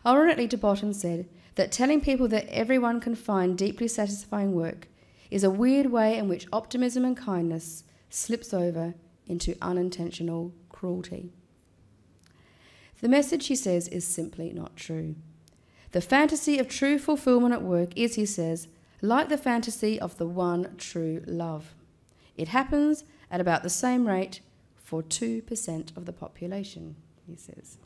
Ironically, de Botton said that telling people that everyone can find deeply satisfying work is a weird way in which optimism and kindness slips over into unintentional cruelty. The message, he says, is simply not true. The fantasy of true fulfillment at work is, he says, like the fantasy of the one true love. It happens at about the same rate for 2% of the population, he says.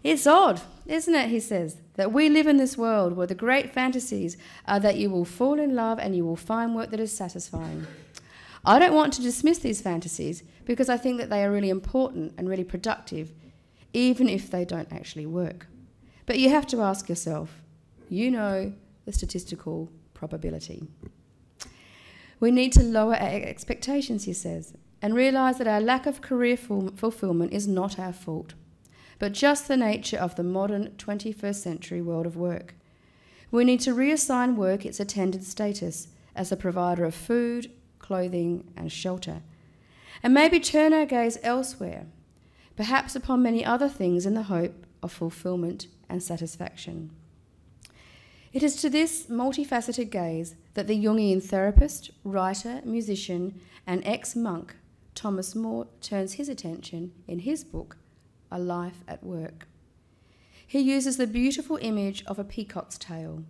It's odd, isn't it, he says, that we live in this world where the great fantasies are that you will fall in love and you will find work that is satisfying. I don't want to dismiss these fantasies because I think that they are really important and really productive, even if they don't actually work. But you have to ask yourself, you know the statistical probability. We need to lower our expectations, he says, and realise that our lack of career fulfilment is not our fault, but just the nature of the modern 21st century world of work. We need to reassign work its attended status as a provider of food, clothing and shelter, and maybe turn our gaze elsewhere, perhaps upon many other things in the hope of fulfilment and satisfaction. It is to this multifaceted gaze that the Jungian therapist, writer, musician and ex-monk Thomas More turns his attention in his book, A Life at Work. He uses the beautiful image of a peacock's tail.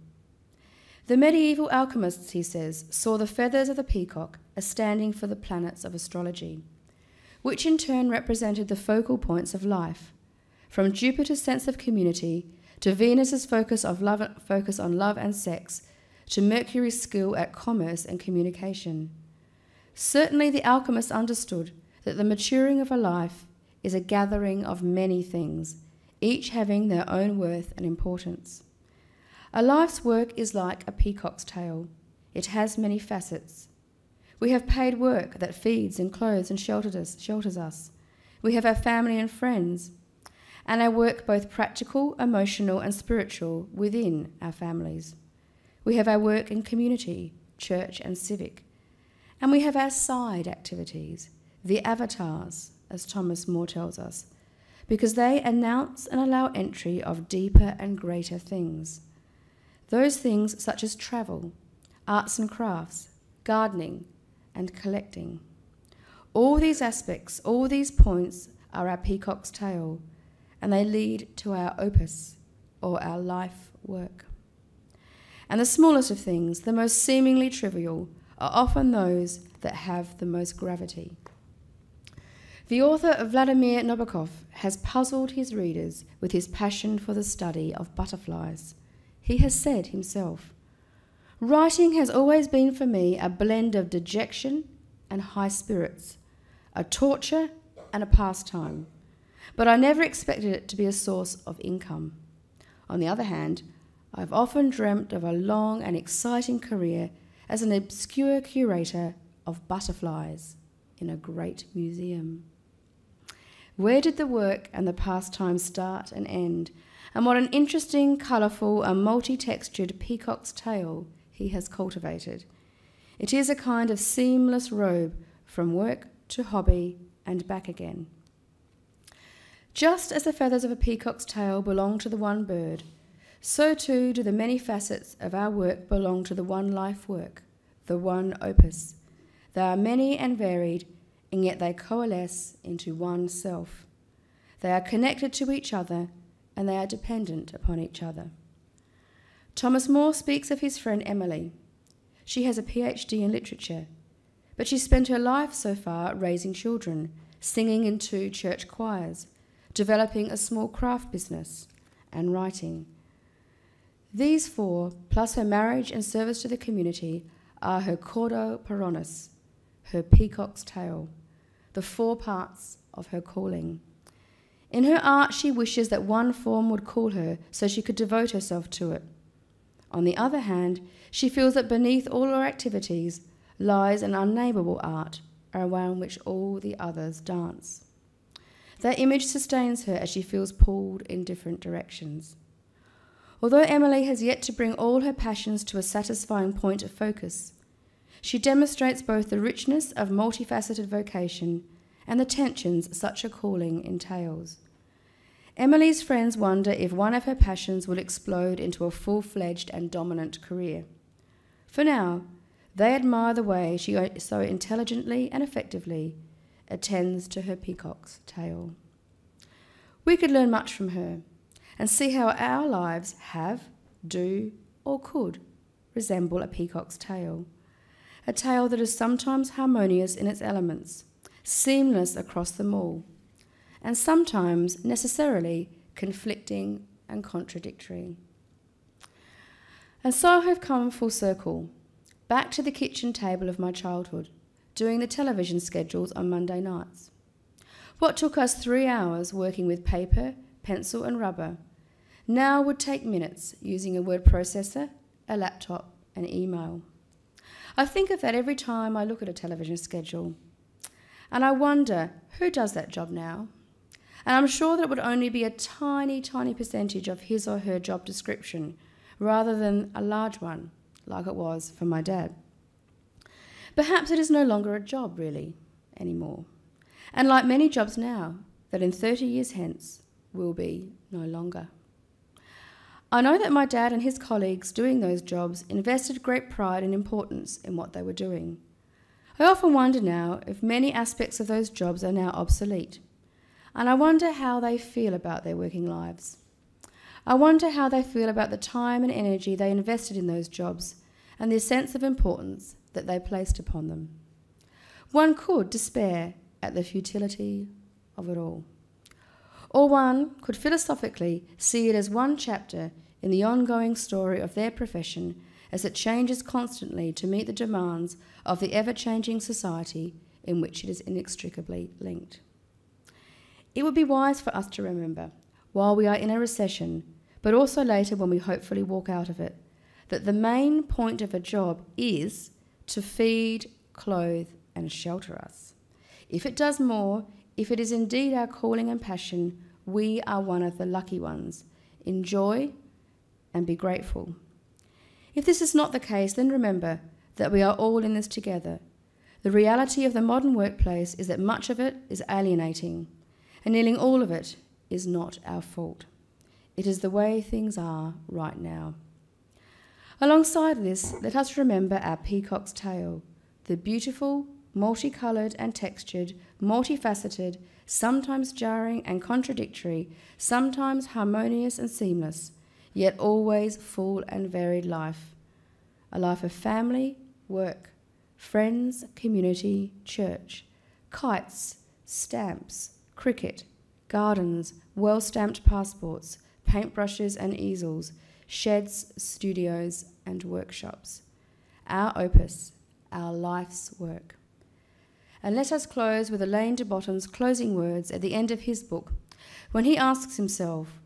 The medieval alchemists, he says, saw the feathers of the peacock as standing for the planets of astrology, which in turn represented the focal points of life, from Jupiter's sense of community to Venus's focus on love and sex, to Mercury's skill at commerce and communication. Certainly the alchemists understood that the maturing of a life is a gathering of many things, each having their own worth and importance. A life's work is like a peacock's tail. It has many facets. We have paid work that feeds and clothes and shelters us. We have our family and friends, and our work both practical, emotional and spiritual within our families. We have our work in community, church and civic. And we have our side activities, the avatars, as Thomas More tells us, because they announce and allow entry of deeper and greater things. Those things such as travel, arts and crafts, gardening, and collecting. All these aspects, all these points are our peacock's tail, and they lead to our opus, or our life work. And the smallest of things, the most seemingly trivial, are often those that have the most gravity. The author Vladimir Nabokov has puzzled his readers with his passion for the study of butterflies. He has said himself, "Writing has always been for me a blend of dejection and high spirits, a torture and a pastime, but I never expected it to be a source of income. On the other hand, I've often dreamt of a long and exciting career as an obscure curator of butterflies in a great museum." Where did the work and the pastime start and end? And what an interesting, colourful and multi-textured peacock's tail he has cultivated. It is a kind of seamless robe from work to hobby and back again. Just as the feathers of a peacock's tail belong to the one bird, so too do the many facets of our work belong to the one life work, the one opus. They are many and varied, and yet they coalesce into one self. They are connected to each other, and they are dependent upon each other. Thomas More speaks of his friend Emily. She has a PhD in literature, but she spent her life so far raising children, singing in 2 church choirs, developing a small craft business, and writing. These 4, plus her marriage and service to the community, are her caudo paronis, her peacock's tail, the 4 parts of her calling. In her art, she wishes that one form would call her so she could devote herself to it. On the other hand, she feels that beneath all her activities lies an unnameable art around which all the others dance. That image sustains her as she feels pulled in different directions. Although Emily has yet to bring all her passions to a satisfying point of focus, she demonstrates both the richness of multifaceted vocation and the tensions such a calling entails. Emily's friends wonder if one of her passions will explode into a full-fledged and dominant career. For now, they admire the way she so intelligently and effectively attends to her peacock's tail. We could learn much from her and see how our lives have, do, or could resemble a peacock's tail. A tail that is sometimes harmonious in its elements, seamless across them all, and sometimes necessarily conflicting and contradictory. And so I have come full circle, back to the kitchen table of my childhood, doing the television schedules on Monday nights. What took us 3 hours working with paper, pencil and rubber now would take minutes using a word processor, a laptop and email. I think of that every time I look at a television schedule, and I wonder who does that job now. And I'm sure that it would only be a tiny, tiny percentage of his or her job description rather than a large one, like it was for my dad. Perhaps it is no longer a job, really, anymore. And like many jobs now, that in 30 years hence will be no longer. I know that my dad and his colleagues doing those jobs invested great pride and importance in what they were doing. I often wonder now if many aspects of those jobs are now obsolete. And I wonder how they feel about their working lives. I wonder how they feel about the time and energy they invested in those jobs and the sense of importance that they placed upon them. One could despair at the futility of it all. Or one could philosophically see it as one chapter in the ongoing story of their profession as it changes constantly to meet the demands of the ever-changing society in which it is inextricably linked. It would be wise for us to remember, while we are in a recession, but also later when we hopefully walk out of it, that the main point of a job is to feed, clothe, and shelter us. If it does more, if it is indeed our calling and passion, we are one of the lucky ones. Enjoy and be grateful. If this is not the case, then remember that we are all in this together. The reality of the modern workplace is that much of it is alienating, and nearly all of it is not our fault. It is the way things are right now. Alongside this, let us remember our peacock's tail, the beautiful, multicoloured and textured, multifaceted, sometimes jarring and contradictory, sometimes harmonious and seamless, yet always full and varied life. A life of family, work, friends, community, church, kites, stamps, cricket, gardens, well-stamped passports, paintbrushes and easels, sheds, studios and workshops. Our opus, our life's work. And let us close with Alain de Botton's closing words at the end of his book, when he asks himself,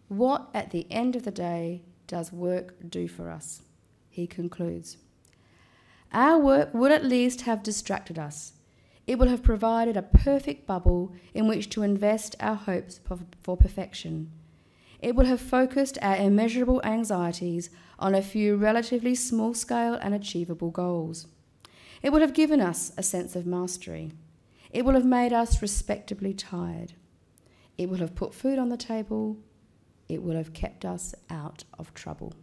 what at the end of the day does work do for us? He concludes, our work would at least have distracted us. It will have provided a perfect bubble in which to invest our hopes for perfection. It will have focused our immeasurable anxieties on a few relatively small-scale and achievable goals. It will have given us a sense of mastery. It will have made us respectably tired. It will have put food on the table. It will have kept us out of trouble.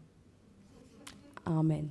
Amen.